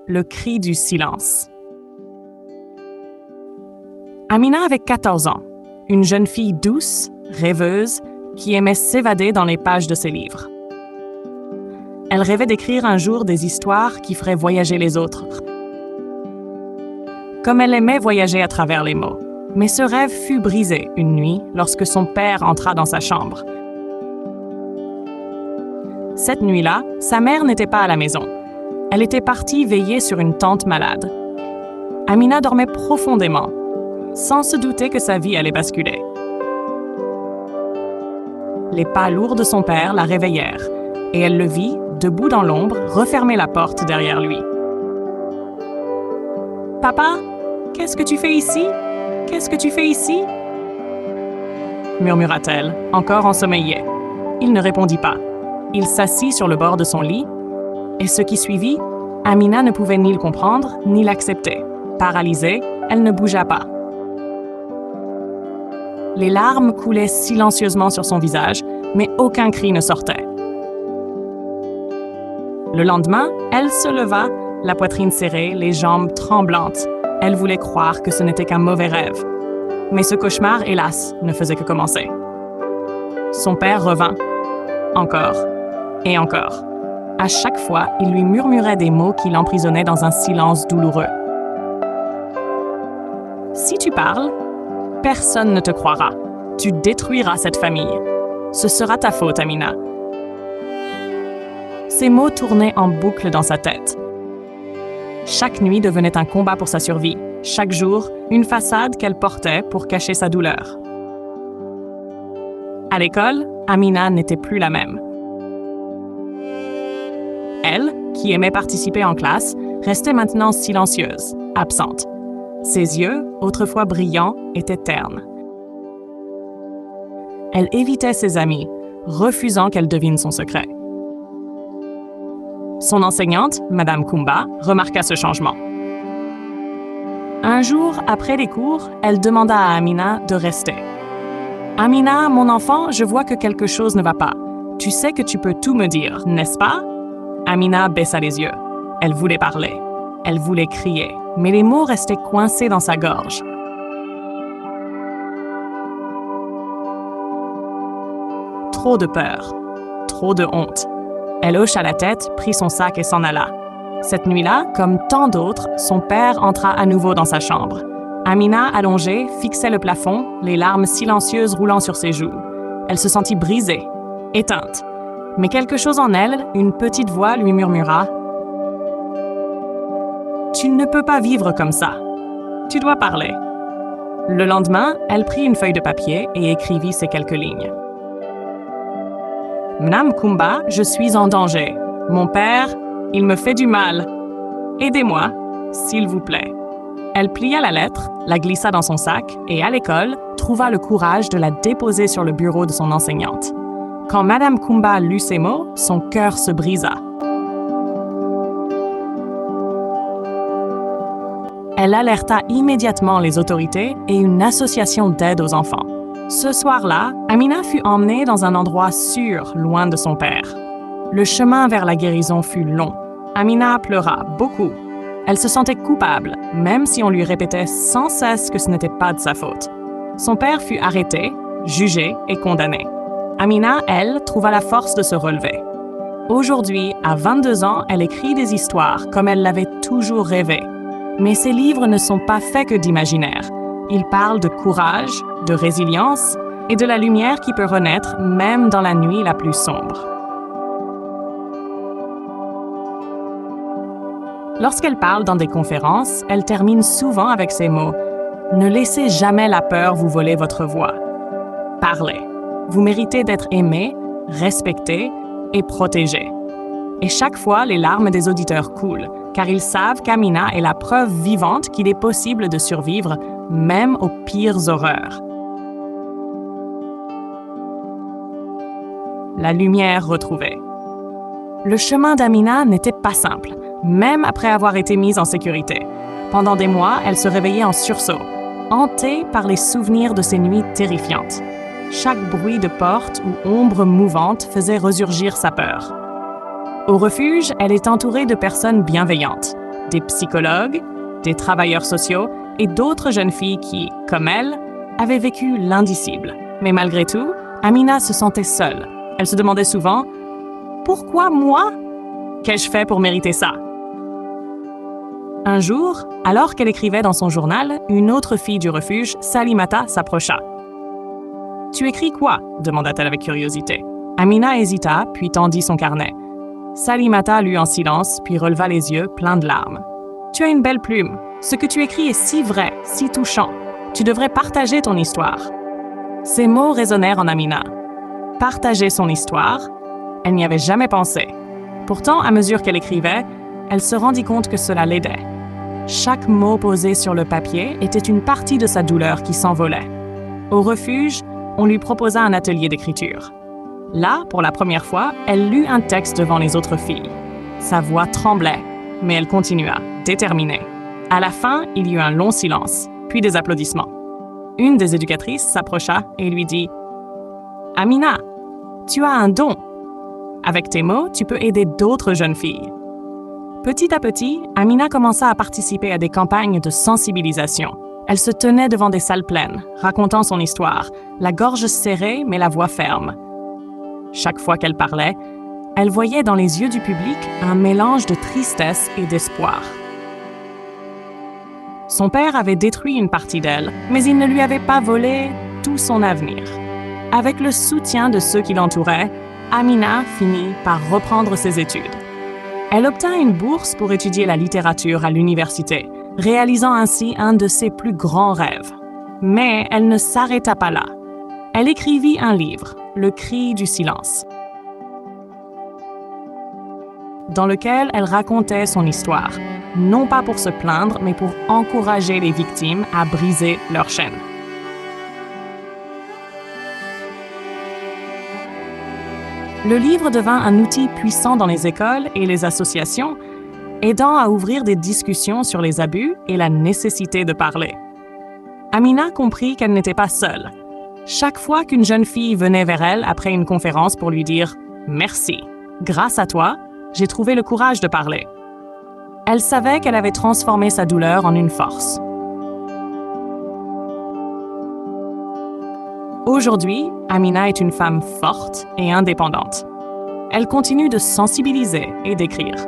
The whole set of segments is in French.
le cri du silence. Amina avait 14 ans, une jeune fille douce, rêveuse, qui aimait s'évader dans les pages de ses livres. Elle rêvait d'écrire un jour des histoires qui feraient voyager les autres. Comme elle aimait voyager à travers les mots. Mais ce rêve fut brisé une nuit lorsque son père entra dans sa chambre. Cette nuit-là, sa mère n'était pas à la maison. Elle était partie veiller sur une tante malade. Amina dormait profondément, sans se douter que sa vie allait basculer. Les pas lourds de son père la réveillèrent, et elle le vit, debout dans l'ombre, refermer la porte derrière lui. « Papa, qu'est-ce que tu fais ici? Qu'est-ce que tu fais ici? » murmura-t-elle, encore ensommeillée. Il ne répondit pas. Il s'assit sur le bord de son lit, et ce qui suivit, Amina ne pouvait ni le comprendre, ni l'accepter. Paralysée, elle ne bougea pas. Les larmes coulaient silencieusement sur son visage, mais aucun cri ne sortait. Le lendemain, elle se leva, la poitrine serrée, les jambes tremblantes. Elle voulait croire que ce n'était qu'un mauvais rêve. Mais ce cauchemar, hélas, ne faisait que commencer. Son père revint. Encore et encore. À chaque fois, il lui murmurait des mots qui l'emprisonnaient dans un silence douloureux. « Si tu parles, personne ne te croira. Tu détruiras cette famille. Ce sera ta faute, Amina. » Ces mots tournaient en boucle dans sa tête. Chaque nuit devenait un combat pour sa survie. Chaque jour, une façade qu'elle portait pour cacher sa douleur. À l'école, Amina n'était plus la même. Elle, qui aimait participer en classe, restait maintenant silencieuse, absente. Ses yeux, autrefois brillants, étaient ternes. Elle évitait ses amis, refusant qu'elle devine son secret. Son enseignante, Madame Kumba, remarqua ce changement. Un jour, après les cours, elle demanda à Amina de rester. « Amina, mon enfant, je vois que quelque chose ne va pas. Tu sais que tu peux tout me dire, n'est-ce pas ?» Amina baissa les yeux. Elle voulait parler. Elle voulait crier, mais les mots restaient coincés dans sa gorge. Trop de peur, trop de honte. Elle hocha la tête, prit son sac et s'en alla. Cette nuit-là, comme tant d'autres, son père entra à nouveau dans sa chambre. Amina, allongée, fixait le plafond, les larmes silencieuses roulant sur ses joues. Elle se sentit brisée, éteinte. Mais quelque chose en elle, une petite voix lui murmura « Tu ne peux pas vivre comme ça. Tu dois parler. » Le lendemain, elle prit une feuille de papier et écrivit ces quelques lignes. « Madame Kumba, je suis en danger. Mon père, il me fait du mal. Aidez-moi, s'il vous plaît. » Elle plia la lettre, la glissa dans son sac et, à l'école, trouva le courage de la déposer sur le bureau de son enseignante. Quand Madame Kumba lut ces mots, son cœur se brisa. Elle alerta immédiatement les autorités et une association d'aide aux enfants. Ce soir-là, Amina fut emmenée dans un endroit sûr, loin de son père. Le chemin vers la guérison fut long. Amina pleura beaucoup. Elle se sentait coupable, même si on lui répétait sans cesse que ce n'était pas de sa faute. Son père fut arrêté, jugé et condamné. Amina, elle, trouva la force de se relever. Aujourd'hui, à 22 ans, elle écrit des histoires comme elle l'avait toujours rêvé. Mais ces livres ne sont pas faits que d'imaginaire. Ils parlent de courage, de résilience et de la lumière qui peut renaître même dans la nuit la plus sombre. Lorsqu'elle parle dans des conférences, elle termine souvent avec ces mots « Ne laissez jamais la peur vous voler votre voix. Parlez. Vous méritez d'être aimé, respecté et protégé. » Et chaque fois, les larmes des auditeurs coulent, car ils savent qu'Amina est la preuve vivante qu'il est possible de survivre même aux pires horreurs. La lumière retrouvée. Le chemin d'Amina n'était pas simple, même après avoir été mise en sécurité. Pendant des mois, elle se réveillait en sursaut, hantée par les souvenirs de ces nuits terrifiantes. Chaque bruit de porte ou ombre mouvante faisait ressurgir sa peur. Au refuge, elle est entourée de personnes bienveillantes. des psychologues, des travailleurs sociaux et d'autres jeunes filles qui, comme elle, avaient vécu l'indicible. Mais malgré tout, Amina se sentait seule. Elle se demandait souvent « Pourquoi moi? Qu'ai-je fait pour mériter ça ?» Un jour, alors qu'elle écrivait dans son journal, une autre fille du refuge, Salimata, s'approcha. « Tu écris quoi ?» demanda-t-elle avec curiosité. Amina hésita, puis tendit son carnet. Salimata lut en silence, puis releva les yeux, pleins de larmes. « Tu as une belle plume. Ce que tu écris est si vrai, si touchant. Tu devrais partager ton histoire. » Ces mots résonnèrent en Amina. Partager son histoire, elle n'y avait jamais pensé. Pourtant, à mesure qu'elle écrivait, elle se rendit compte que cela l'aidait. Chaque mot posé sur le papier était une partie de sa douleur qui s'envolait. Au refuge, on lui proposa un atelier d'écriture. Là, pour la première fois, elle lut un texte devant les autres filles. Sa voix tremblait, mais elle continua, déterminée. À la fin, il y eut un long silence, puis des applaudissements. Une des éducatrices s'approcha et lui dit « Amina, tu as un don. Avec tes mots, tu peux aider d'autres jeunes filles. » Petit à petit, Amina commença à participer à des campagnes de sensibilisation. Elle se tenait devant des salles pleines, racontant son histoire, la gorge serrée mais la voix ferme. Chaque fois qu'elle parlait, elle voyait dans les yeux du public un mélange de tristesse et d'espoir. Son père avait détruit une partie d'elle, mais il ne lui avait pas volé tout son avenir. Avec le soutien de ceux qui l'entouraient, Amina finit par reprendre ses études. Elle obtint une bourse pour étudier la littérature à l'université, réalisant ainsi un de ses plus grands rêves. Mais elle ne s'arrêta pas là. Elle écrivit un livre, Le cri du silence, dans lequel elle racontait son histoire, non pas pour se plaindre, mais pour encourager les victimes à briser leur chaîne. Le livre devint un outil puissant dans les écoles et les associations, aidant à ouvrir des discussions sur les abus et la nécessité de parler. Amina comprit qu'elle n'était pas seule. Chaque fois qu'une jeune fille venait vers elle après une conférence pour lui dire « Merci, grâce à toi, j'ai trouvé le courage de parler », elle savait qu'elle avait transformé sa douleur en une force. Aujourd'hui, Amina est une femme forte et indépendante. Elle continue de sensibiliser et d'écrire.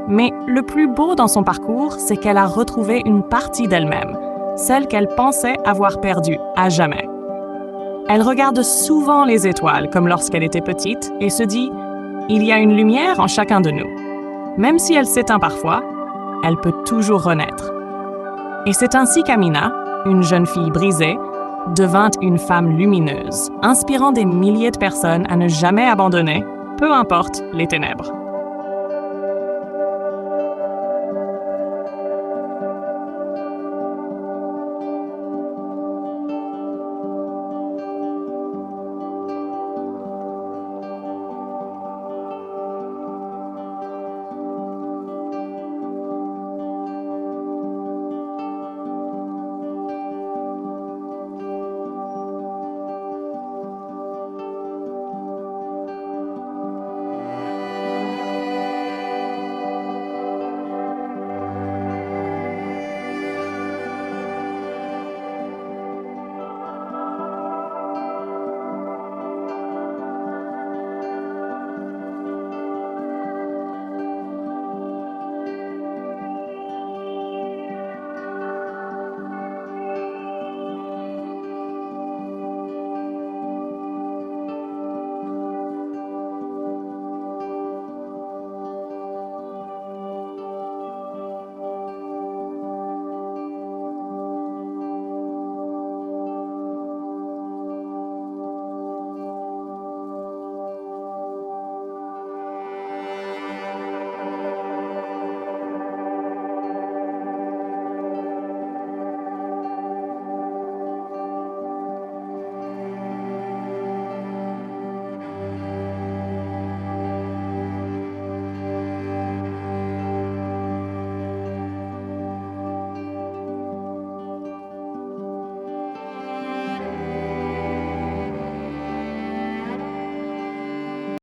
Mais le plus beau dans son parcours, c'est qu'elle a retrouvé une partie d'elle-même, celle qu'elle pensait avoir perdue à jamais. Elle regarde souvent les étoiles comme lorsqu'elle était petite et se dit « Il y a une lumière en chacun de nous. Même si elle s'éteint parfois, elle peut toujours renaître. » Et c'est ainsi qu'Amina, une jeune fille brisée, devint une femme lumineuse, inspirant des milliers de personnes à ne jamais abandonner, peu importe les ténèbres.